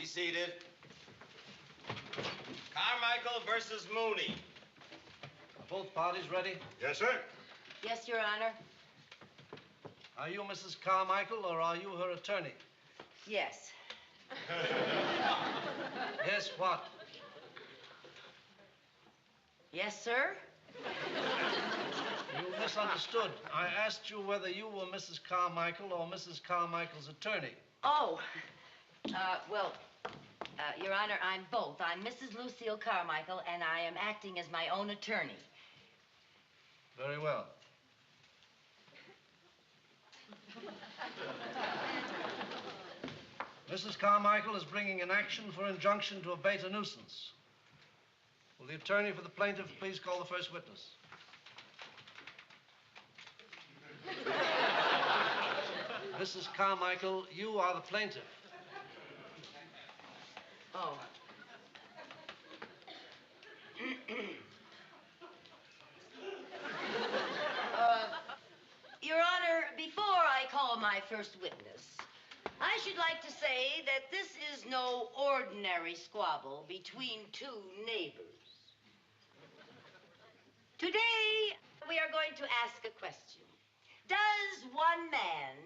Be seated. Carmichael versus Mooney. Are both parties ready? Yes, sir. Yes, Your Honor. Are you Mrs. Carmichael or are you her attorney? Yes. Yes, what? Yes, sir? You misunderstood. I asked you whether you were Mrs. Carmichael or Mrs. Carmichael's attorney. Oh. Your Honor, I'm both. I'm Mrs. Lucille Carmichael, and I am acting as my own attorney. Very well. Mrs. Carmichael is bringing an action for injunction to abate a nuisance. Will the attorney for the plaintiff please call the first witness? Mrs. Carmichael, you are the plaintiff. Oh. Your Honor, before I call my first witness, I should like to say that this is no ordinary squabble between two neighbors. Today, we are going to ask a question. Does one man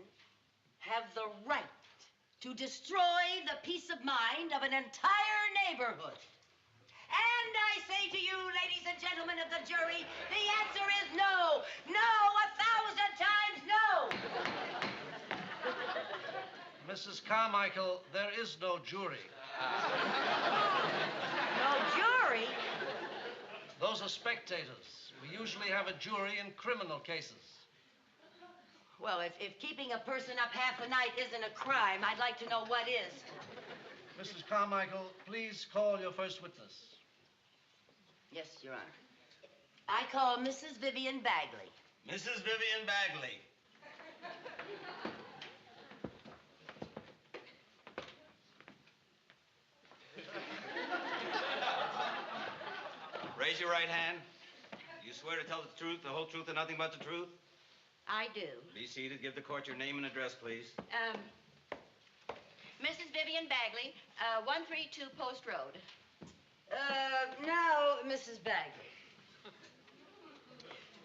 have the right to destroy the peace of mind of an entire neighborhood? And I say to you, ladies and gentlemen of the jury, the answer is no. No, 1,000 times no. Mrs. Carmichael, there is no jury. No jury? Those are spectators. We usually have a jury in criminal cases. Well, if keeping a person up half the night isn't a crime, I'd like to know what is. Mrs. Carmichael, please call your first witness. Yes, Your Honor. I call Mrs. Vivian Bagley. Mrs. Vivian Bagley. Raise your right hand. You swear to tell the truth, the whole truth, and nothing but the truth? I do. Be seated. Give the court your name and address, please. Mrs. Vivian Bagley, 132 Post Road. Now, Mrs. Bagley,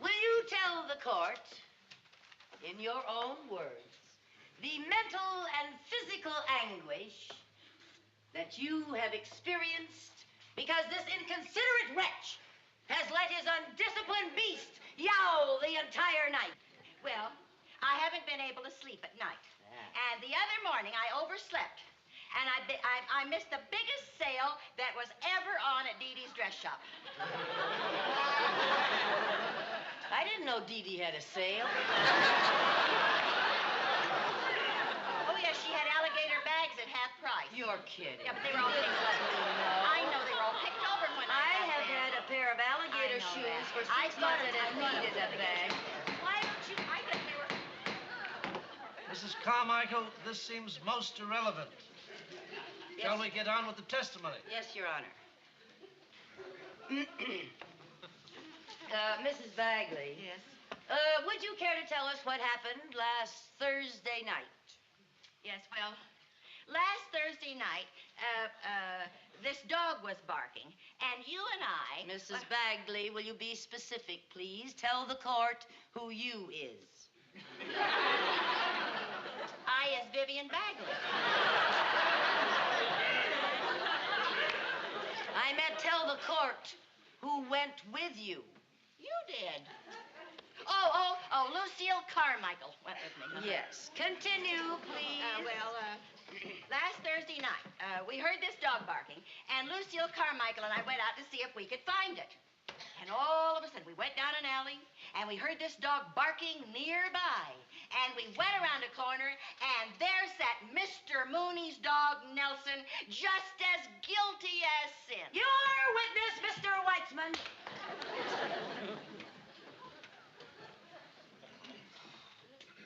will you tell the court, in your own words, the mental and physical anguish that you have experienced because this inconsiderate wretch has let his undisciplined beast yowl the entire night? Well, I haven't been able to sleep at night. And the other morning, I overslept. And I missed the biggest sale that was ever on at Dee Dee's dress shop. I didn't know Dee Dee had a sale. Oh, yeah, she had alligator bags at half price. You're kidding. Yeah, but they were all picked over. I know, they were all picked over when I got have there. had a pair of alligator I know shoes that. for 6 I months thought and have needed a bag. Why don't you? I thought they were. Mrs. Carmichael, this seems most irrelevant. Yes. Shall we get on with the testimony? Yes, Your Honor. Mrs. Bagley. Yes. Would you care to tell us what happened last Thursday night? Yes, well, last Thursday night, this dog was barking, and you and I... Mrs. Bagley, will you be specific, please? Tell the court who you is. I is Vivian Bagley. I meant tell the court who went with you. You did. Oh, Lucille Carmichael went with me. Yes. Continue, please. Last Thursday night, we heard this dog barking, and Lucille Carmichael and I went out to see if we could find it. And all of a sudden, we went down an alley, and we heard this dog barking nearby. And we went around a corner, and there sat Mr. Mooney's dog, Nelson, just as guilty as sin. Your witness, Mr. Weitzman.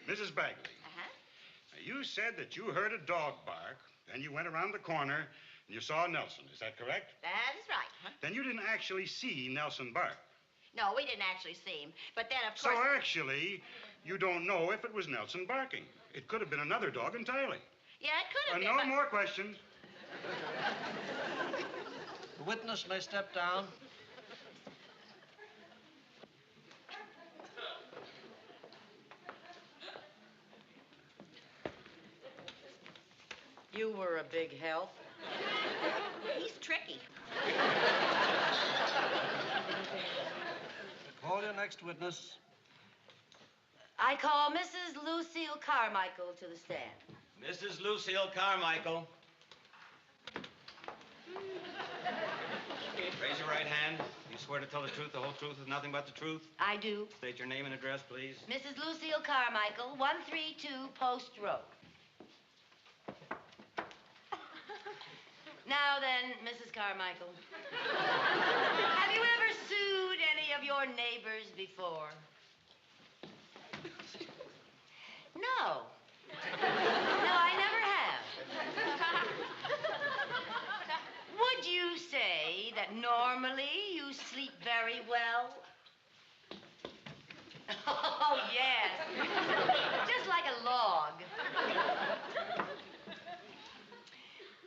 Mrs. Bagley, now, you said that you heard a dog bark, then you went around the corner and you saw Nelson. Is that correct? That is right. Then you didn't actually see Nelson bark. No, we didn't actually see him. But then, of So course... actually, you don't know if it was Nelson barking. It could have been another dog entirely. Yeah, it could have been, No but... more questions. The witness may step down. You were a big help. He's tricky. Call your next witness. I call Mrs. Lucille Carmichael to the stand. Mrs. Lucille Carmichael. Raise your right hand. You swear to tell the truth, the whole truth, and nothing but the truth? I do. State your name and address, please. Mrs. Lucille Carmichael, 132 Post Road. Now then, Mrs. Carmichael, have you ever sued any of your neighbors before? No. No, I never have. Would you say that normally you sleep very well? Oh, yes. Just like a log.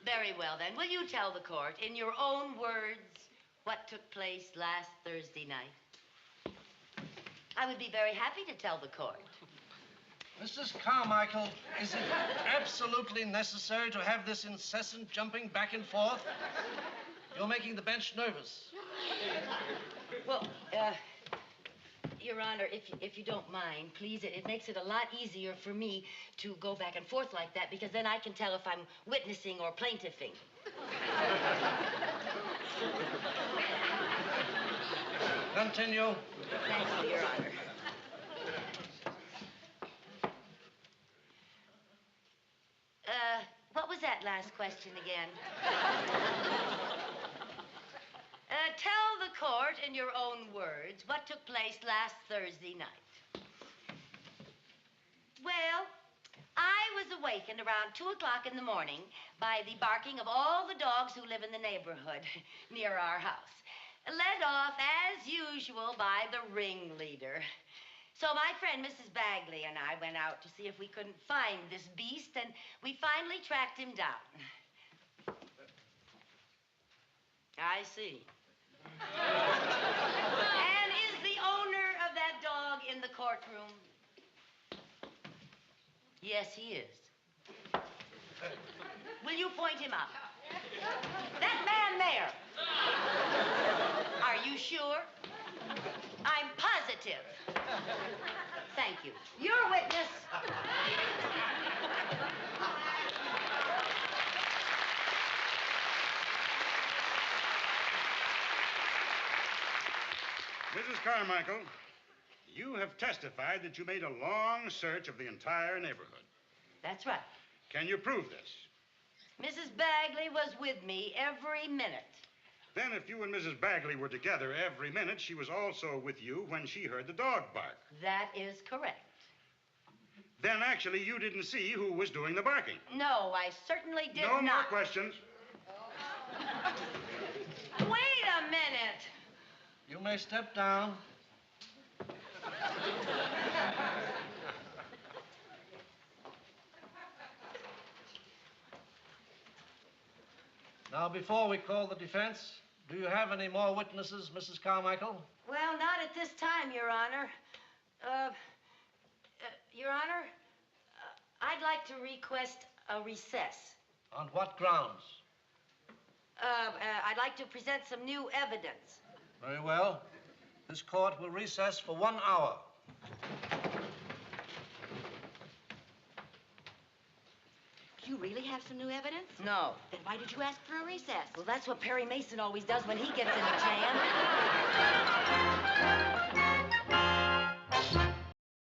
Very well, then. Will you tell the court, in your own words, what took place last Thursday night? I would be very happy to tell the court. Mrs. Carmichael, is it absolutely necessary to have this incessant jumping back and forth? You're making the bench nervous. Well, Your Honor, if you don't mind, please, it makes it a lot easier for me to go back and forth like that, because then I can tell if I'm witnessing or plaintiffing. Continue. Thank you, Your Honor. What was that last question again? Tell the court, in your own words, what took place last Thursday night. Well, I was awakened around 2 o'clock in the morning by the barking of all the dogs who live in the neighborhood near our house, led off, as usual, by the ringleader. So my friend, Mrs. Bagley, and I went out to see if we couldn't find this beast, and we finally tracked him down. I see. And is the owner of that dog in the courtroom? Yes, he is. Will you point him out? That man there. Are you sure? I'm positive. Thank you. You're a witness. Mrs. Carmichael, you have testified that you made a long search of the entire neighborhood. That's right. Can you prove this? Mrs. Bagley was with me every minute. Then if you and Mrs. Bagley were together every minute, she was also with you when she heard the dog bark. That is correct. Then actually you didn't see who was doing the barking. No, I certainly did No not. more questions. Wait a minute. You may step down. Now, before we call the defense, do you have any more witnesses, Mrs. Carmichael? Well, not at this time, Your Honor. Your Honor, I'd like to request a recess. On what grounds? I'd like to present some new evidence. Very well. This court will recess for 1 hour. Do you really have some new evidence? No. Then why did you ask for a recess? Well, that's what Perry Mason always does when he gets in a jam.